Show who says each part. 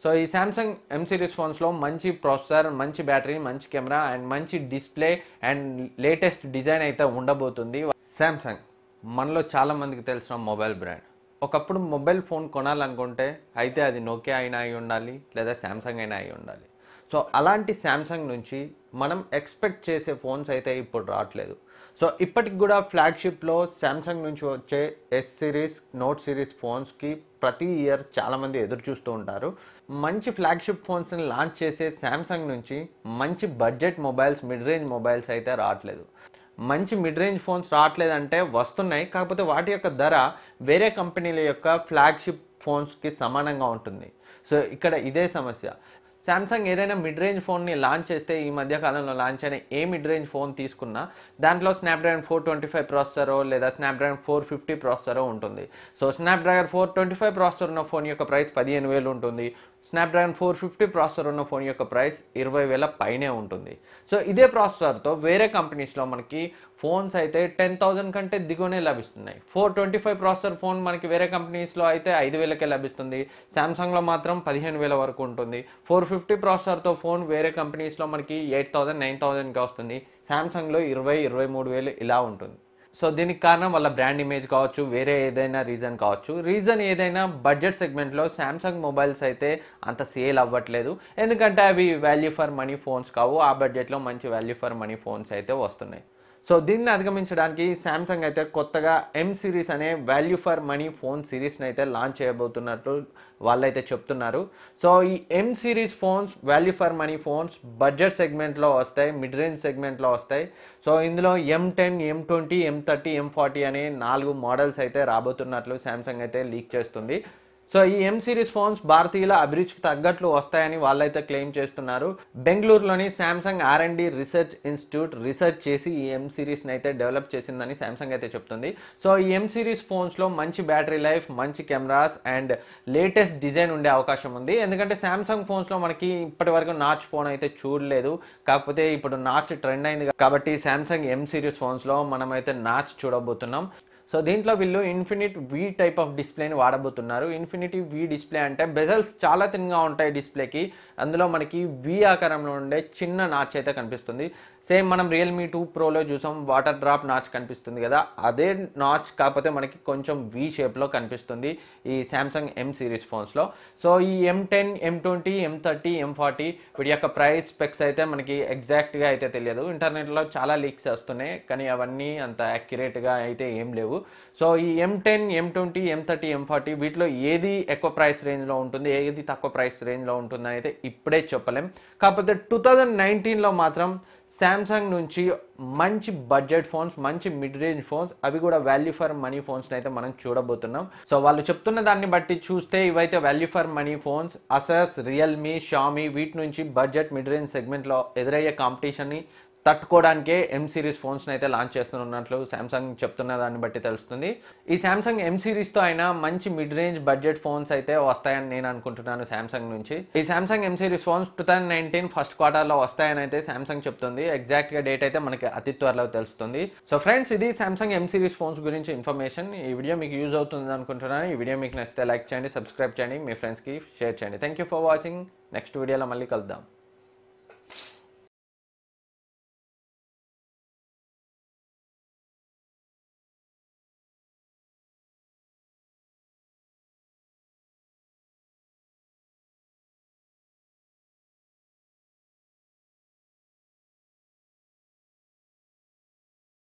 Speaker 1: So ఈ Samsung ఎం series ఫోన్స్లో మంచి ప్రాసెసర్, మంచి బ్యాటరీ, మంచి కెమెరా అండ్ మంచి డిస్ప్లే అండ్ లేటెస్ట్ డిజైన్ అయితే ఉండబోతుంది. సామ్సంగ్ మనలో చాలామందికి తెలిసిన మొబైల్ బ్రాండ్. ఒకప్పుడు మొబైల్ ఫోన్ కొనాలనుకుంటే అయితే అది నోకియా అయినా అయి ఉండాలి, లేదా సామ్సంగ్ అయినా అయి ఉండాలి. సో అలాంటి సామ్సంగ్ నుంచి మనం ఎక్స్పెక్ట్ చేసే ఫోన్స్ అయితే ఇప్పుడు రావట్లేదు. సో ఇప్పటికి కూడా ఫ్లాగ్షిప్లో సామ్సంగ్ నుంచి వచ్చే ఎస్ సిరీస్, నోట్ సిరీస్ ఫోన్స్కి ప్రతి ఇయర్ చాలామంది ఎదురు చూస్తూ ఉంటారు. మంచి ఫ్లాగ్షిప్ ఫోన్స్ని లాంచ్ చేసే సామ్సంగ్ నుంచి మంచి budget mobiles, mid range mobiles అయితే రావట్లేదు. మంచి మిడ్ రేంజ్ ఫోన్స్ రావట్లేదంటే వస్తున్నాయి, కాకపోతే వాటి యొక్క ధర వేరే కంపెనీల యొక్క ఫ్లాగ్షిప్ ఫోన్స్కి సమానంగా ఉంటుంది. సో ఇక్కడ ఇదే సమస్య. సామ్సంగ్ ఏదైనా మిడ్ రేంజ్ ఫోన్ని లాంచ్ చేస్తే, ఈ మధ్య కాలంలో లాంచ్ అయిన ఏ మిడ్ రేంజ్ ఫోన్ తీసుకున్నా దాంట్లో స్నాప్డ్రాగన్ 425 ప్రాసెసరో లేదా స్నాప్డ్రాగన్ 450 ప్రాసెసరో ఉంటుంది. సో స్నాప్డ్రాగన్ 425 ప్రాసెసర్ ఉన్న ఫోన్ యొక్క ప్రైస్ 15,000 ఉంటుంది. స్నాప్డ్రాగన్ 450 ప్రాసెసర్ ఉన్న ఫోన్ యొక్క ప్రైస్ 20,000 పైనే ఉంటుంది. సో ఇదే ప్రాసెసర్తో వేరే కంపెనీస్లో మనకి ఫోన్స్ అయితే 10,000 కంటే దిగువనే లభిస్తున్నాయి. 425 ప్రాసెసర్ ఫోన్ మనకి వేరే కంపెనీస్లో అయితే 5,000కే లభిస్తుంది. సామ్సంగ్లో మాత్రం 15,000 వరకు ఉంటుంది. 450 ప్రాసెసర్తో ఫోన్ వేరే కంపెనీస్లో మనకి 8,000, 9,000కే వస్తుంది. సామ్సంగ్లో 20,000, 23,000 ఇలా ఉంటుంది. సో దీనికి కారణం వాళ్ళ బ్రాండ్ ఇమేజ్ కావచ్చు, వేరే ఏదైనా రీజన్ కావచ్చు. రీజన్ ఏదైనా బడ్జెట్ సెగ్మెంట్లో సామ్సంగ్ మొబైల్స్ అయితే అంత సేల్ అవ్వట్లేదు, ఎందుకంటే అవి వాల్యూ ఫర్ మనీ ఫోన్స్ కావు. ఆ బడ్జెట్లో మంచి వాల్యూ ఫర్ మనీ ఫోన్స్ అయితే వస్తున్నాయి. సో దీన్ని అధిగమించడానికి సామ్సంగ్ అయితే కొత్తగా ఎం సిరీస్ అనే వాల్యూ ఫర్ మనీ ఫోన్ సిరీస్ని అయితే లాంచ్ చేయబోతున్నట్లు వాళ్ళైతే చెప్తున్నారు. సో ఈ ఎం series phones, value for money phones budget సెగ్మెంట్లో వస్తాయి, మిడ్ రేంజ్ సెగ్మెంట్లో వస్తాయి. సో ఇందులో M10, M20, M30, M40 అనే 4 మోడల్స్ అయితే రాబోతున్నట్లు సామ్సంగ్ అయితే లీక్ చేస్తుంది. సో ఈ ఎం సిరీస్ ఫోన్స్ భారతీయుల అభిరుచికి తగ్గట్లు వస్తాయని వాళ్ళైతే క్లెయిమ్ చేస్తున్నారు. బెంగళూరులోని Samsung R&D research institute research చేసి ఈ ఎం సిరీస్ని అయితే డెవలప్ చేసిందని సామ్సంగ్ అయితే చెప్తుంది. సో ఈ ఎం సిరీస్ ఫోన్స్లో మంచి బ్యాటరీ లైఫ్, మంచి కెమెరాస్ అండ్ లేటెస్ట్ డిజైన్ ఉండే అవకాశం ఉంది. ఎందుకంటే సామ్సంగ్ ఫోన్స్లో మనకి ఇప్పటి వరకు నాచ్ ఫోన్ అయితే చూడలేదు, కాకపోతే ఇప్పుడు నాచ్ ట్రెండ్ అయింది కాబట్టి సామ్సంగ్ ఎం సిరీస్ ఫోన్స్లో మనమైతే నాచ్ చూడబోతున్నాం. సో దీంట్లో వీళ్ళు ఇన్ఫినిట్ వి టైప్ ఆఫ్ డిస్ప్లేని వాడబోతున్నారు. ఇన్ఫినిటీ వి డిస్ప్లే అంటే బెజల్స్ చాలా థిన్గా ఉంటాయి డిస్ప్లేకి. అందులో మనకి వి ఆకారంలో ఉండే చిన్న నాచ్ అయితే కనిపిస్తుంది. సేమ్ మనం రియల్మీ 2 ప్రోలో చూసాం, వాటర్ డ్రాప్ నాచ్ కనిపిస్తుంది కదా, అదే నాచ్ కాకపోతే మనకి కొంచెం వి షేప్లో కనిపిస్తుంది ఈ సామ్సంగ్ ఎం సిరీస్ ఫోన్స్లో. సో ఈ M10, M20, M30, M40 వీటి యొక్క ప్రైస్ స్పెక్స్ అయితే మనకి ఎగ్జాక్ట్గా అయితే తెలియదు. ఇంటర్నెట్లో చాలా లీక్స్ వస్తున్నాయి, కానీ అవన్నీ అంత యాక్యురేట్గా అయితే ఏం లేవు. సో ఈ M10, M20, M30, M40 వీటిలో ఏది ఎక్కువ ప్రైస్ రేంజ్లో ఉంటుంది, ఏది తక్కువ ప్రైస్ రేంజ్లో ఉంటుందని అయితే ఇప్పుడే చెప్పలేం. కాకపోతే 2019లో మాత్రం సామ్సంగ్ నుంచి మంచి బడ్జెట్ ఫోన్స్, మంచి మిడ్ రేంజ్ ఫోన్స్, అవి కూడా వాల్యూ ఫర్ మనీ ఫోన్స్ని అయితే మనం చూడబోతున్నాం. సో వాళ్ళు చెప్తున్న దాన్ని బట్టి చూస్తే ఇవైతే value for money phones. Asus, Realme, Xiaomi వీటి నుంచి బడ్జెట్ మిడ్ రేంజ్ సెగ్మెంట్లో ఎదురయ్యే కాంపిటీషన్ని తట్టుకోవడానికే ఎం సిరీస్ ఫోన్స్ని అయితే లాంచ్ చేస్తున్నట్లు సామ్సంగ్ చెప్తున్న దాన్ని బట్టి తెలుస్తుంది. ఈ సామ్సంగ్ ఎం సిరీస్తో అయినా మంచి మిడ్ రేంజ్ బడ్జెట్ ఫోన్స్ అయితే వస్తాయని నేను అనుకుంటున్నాను సామ్సంగ్ నుంచి. ఈ సామ్సంగ్ ఎం సిరీస్ ఫోన్స్ 2019 ఫస్ట్ క్వార్టర్లో వస్తాయని అయితే సామ్సంగ్ చెప్తుంది. ఎగ్జాక్ట్గా డేట్ అయితే మనకి అతి త్వరలో తెలుస్తుంది. సో ఫ్రెండ్స్, ఇది సామ్సంగ్ ఎం సిరీస్ ఫోన్స్ గురించి ఇన్ఫర్మేషన్. ఈ వీడియో మీకు యూజ్ అవుతుంది అనుకుంటున్నాను. ఈ వీడియో మీకు నచ్చితే లైక్ చేయండి, సబ్స్క్రైబ్ చేయండి, మీ ఫ్రెండ్స్కి షేర్ చేయండి. Thank you for watching. Next వీడియోలో మళ్ళీ కలుద్దాం.